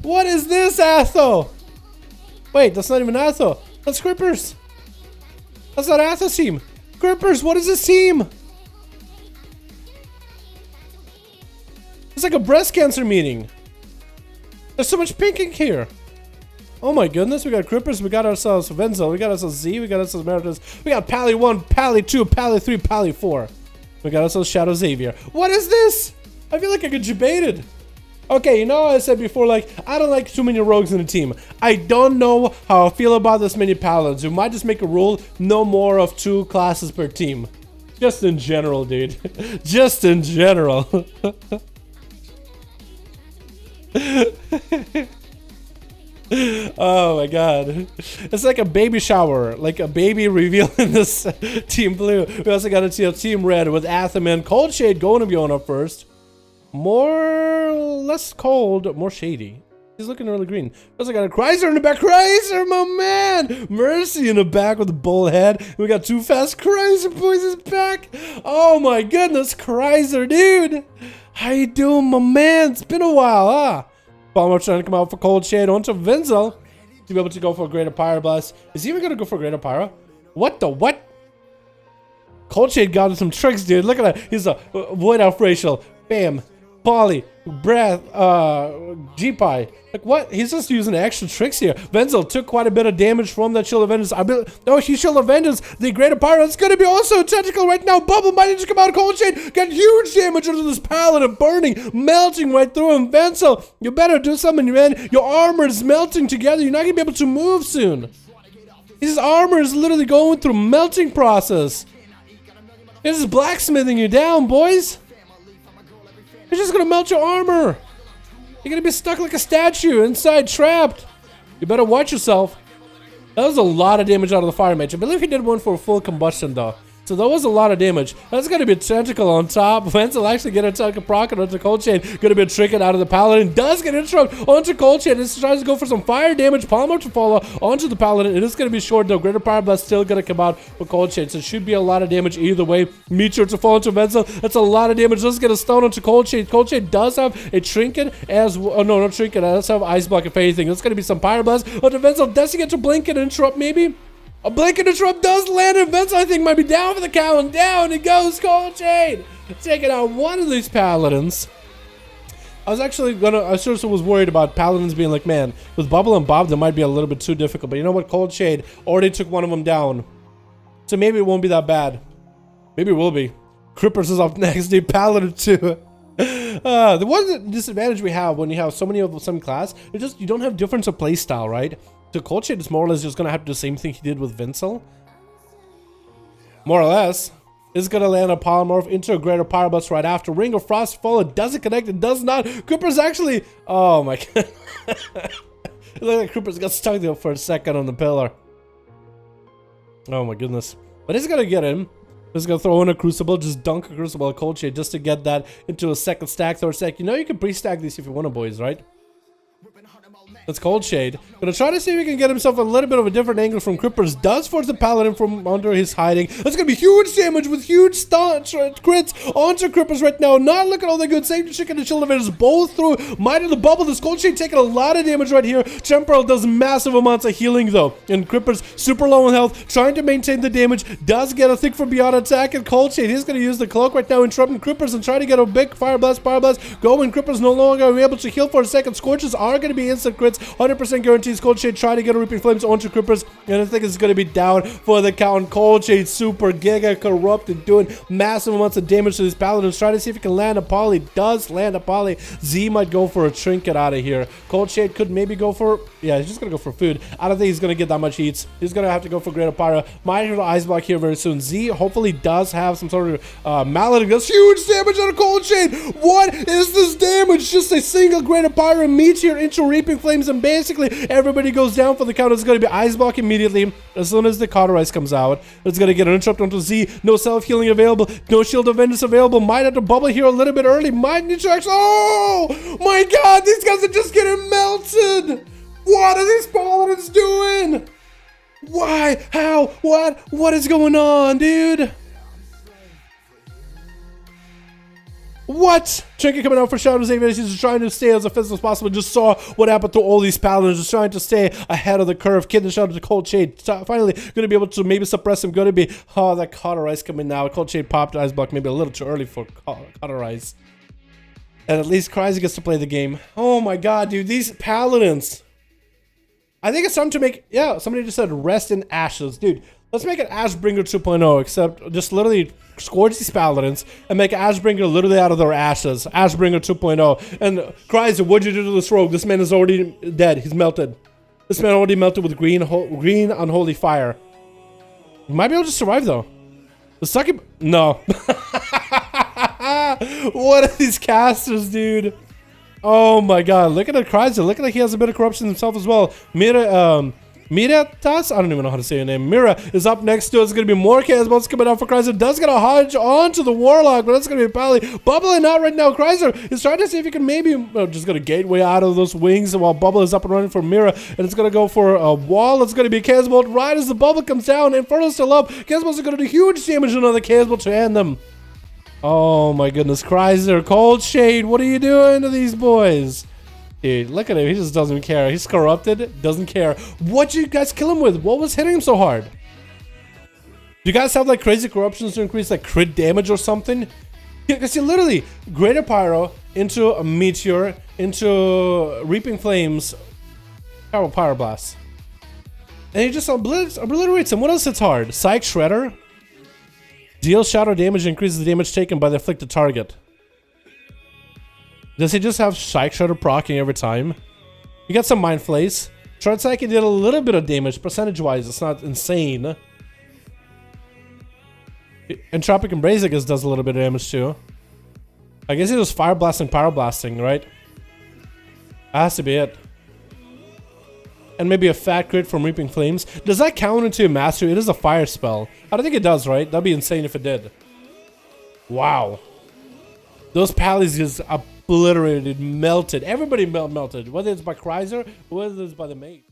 What is this, Atho? Wait, that's not even Atho. That's Grippers. That's not Atho's team. Grippers, what is this team? It's like a breast cancer meeting. There's so much pink ink here. Oh my goodness, we got Grippers, we got ourselves Venzo, we got ourselves Z, we got ourselves Meritus, we got Pally 1, Pally 2, Pally 3, Pally 4. We got ourselves Shadow Xavier. What is this? I feel like I get debated. Okay, you know, I said before, like, I don't like too many rogues in a team. I don't know how I feel about this many paladins. We might just make a rule, no more of 2 classes per team. Just in general, dude. Just in general. Oh my god. It's like a baby shower, like a baby reveal in this Team Blue. We also got to see a Team Red with Atham and Cold Shade going to be on up first. Less cold, more shady. He's looking really green. We also got a Chrysler in the back. Chrysler, my man! Mercy in the back with the bull head. We got 2 fast Chrysler boys is back. Oh my goodness, Chrysler, dude. How you doing, my man? It's been a while, huh? Palmer trying to come out for Cold Shade onto Vinzel to be able to go for a Greater Pyroblast. Is he even gonna go for Greater Pyro? What the what? Cold Shade got some tricks, dude. Look at that. He's a Void Elf Racial. Bam. Polly, Breath, G-Pie. Like what? He's just using extra tricks here. Venzel took quite a bit of damage from that Shield of Vengeance. Oh, he Shield of Vengeance. The Greater Pyro. It's gonna be also tactical right now. Bubble might just come out. Cold Shade got huge damage into this Paladin, burning, melting right through him. Venzel, you better do something, man. Your armor is melting together. You're not gonna be able to move soon. His armor is literally going through melting process. This is blacksmithing you down, boys. He's just gonna melt your armor. You're gonna be stuck like a statue inside, trapped. You better watch yourself. That was a lot of damage out of the Fire Mage. I believe he did one for full combustion though. So that was a lot of damage. That's gonna be a tentacle on top. Venzel actually get a tentacle proc onto Cold Chain. Gonna be a trinket out of the Paladin. Does get interrupt onto Cold Chain. This tries to go for some fire damage. Palmer to follow onto the Paladin. It is gonna be short though. Greater Pyroblast still gonna come out for Cold Chain. So it should be a lot of damage either way. Meteor to fall into Venzel. That's a lot of damage. Does get a stone onto Cold Chain. Cold Chain does have a trinket as well. Oh no, not trinket. It does have ice block if anything. It's gonna be some Pyroblast onto Venzel. Does he get to blink and interrupt maybe? A blink and interrupt does land, and Venzel I think might be down for the count, and down it goes Cold Chain, taking out one of these Paladins. I seriously was worried about Paladins being like, man, with Bubble and Bob, that might be a little bit too difficult, but you know what, Cold Shade already took one of them down. So maybe it won't be that bad. Maybe it will be. Crippers is up next, dude, Paladin too. The one disadvantage we have when you have so many of the same class, it's just you don't have difference of playstyle, right? So Cold Shade is more or less just gonna have to do the same thing he did with Venzel. More or less. Is gonna land a Polymorph into a Greater Pyroblast right after. Ring of Frost Fall. It doesn't connect. It does not. Cooper's actually. Oh my god. It looked like Cooper's got stuck there for a second on the pillar. Oh my goodness. But he's gonna get in. He's gonna throw in a Crucible. Just dunk a Crucible at Cold Shade just to get that into a second stack, third stack. You know you can pre-stack these if you want to, boys, right? That's Cold Shade. Gonna try to see if he can get himself a little bit of a different angle from Crippers. Does force the Paladin from under his hiding. That's gonna be huge damage with huge crits onto Crippers right now. Not looking all that good. Safety Chicken and Shield of Vengeance both through. Might of the Bubble. This Cold Shade taking a lot of damage right here. Temporal does massive amounts of healing though. And Crippers super low in health. Trying to maintain the damage. Does get a Think from Beyond attack. And Cold Shade, he's gonna use the Cloak right now, interrupting Crippers and try to get a big Fire Blast. Going. Crippers no longer able to heal for a second. Scorches are gonna be instant crits. 100% guarantees. Cold Shade trying to get a Reaping Flames onto Crippers, and I think it's going to be down for the count. Cold Shade super giga corrupted, doing massive amounts of damage to these Paladins. Trying to see if he can land a Poly. Does land a Poly. Z might go for a trinket out of here. Cold Shade could maybe go for, yeah, he's just going to go for food. I don't think he's going to get that much heats. He's going to have to go for Greater Pyro. Might have the Ice Block here very soon. Z hopefully does have some sort of mallet. Does huge damage on a Cold Shade. What is this damage? Just a single Greater Pyro Meteor into Reaping flames, and basically everybody goes down for the count. It's going to be ice block immediately as soon as the cauterize comes out. It's going to get an interrupt onto Z. No self-healing available. No shield of vengeance available. Might have to bubble here a little bit early. Might need to actually... Oh my god, these guys are just getting melted. What are these paladins doing? Why? How? What is going on, dude? What? Trinket coming out for Shadows Aviation. He's just trying to stay as offensive as possible. Just saw what happened to all these paladins. Just trying to stay ahead of the curve. Kid and Shadow to Cold Shade. Finally going to be able to maybe suppress him. Going to be... Oh, that Cauterize coming now. Cold Shade popped. Ice Block maybe a little too early for Cauterize. And at least Cryzer gets to play the game. Oh my god, dude. These paladins. I think it's time to make... Yeah, somebody just said rest in ashes. Dude, let's make an Ashbringer 2.0. Except just literally scourge these paladins and make Ashbringer literally out of their ashes. Ashbringer 2.0. And Cryzer, what'd you do to this rogue? This man is already dead. He's melted. This man already melted with green unholy fire. You might be able to survive though. The sucky... No. What are these casters, dude? Oh my god, look at the Cryzer. Look at like he has a bit of corruption himself as well. Miratas? I don't even know how to say your name. Mira is up next to us. It's going to be more chaos bolts coming out for Cryzer. Does get a hodge onto the Warlock, but that's going to be Pally bubbling out right now. Cryzer is trying to see if he can maybe just get a gateway out of those wings while Bubble is up and running for Mira. And it's going to go for a wall. It's going to be Chaos Bolt right as the Bubble comes down. Inferno's still up. Chaos Bolts are going to do huge damage on another Chaos Bolt to end them. Oh my goodness, Cryzer, Cold Shade, what are you doing to these boys? Dude, look at him, he just doesn't care. He's corrupted, doesn't care. What'd you guys kill him with? What was hitting him so hard? Do you guys have like crazy corruptions to increase like crit damage or something? Yeah, because you literally, Greater Pyro into a Meteor, into Reaping Flames, Pyro Blast. And he just obliterates him. What else hits hard? Psych Shredder? Deals shadow damage, increases the damage taken by the afflicted target. Does he just have Psych Shredder proccing every time? You got some Mind Flays. Shard Psyche did a little bit of damage, percentage-wise, it's not insane. Entropic Embrace, I guess, does a little bit of damage too. I guess he was Fire Blasting, Pyro Blasting, right? That has to be it. And maybe a fat crit from Reaping Flames. Does that count into a mastery? It is a fire spell. I don't think it does, right? That'd be insane if it did. Wow. Those Pallies just obliterated, melted. Everybody melted. Whether it's by Cryzer, or whether it's by the mate.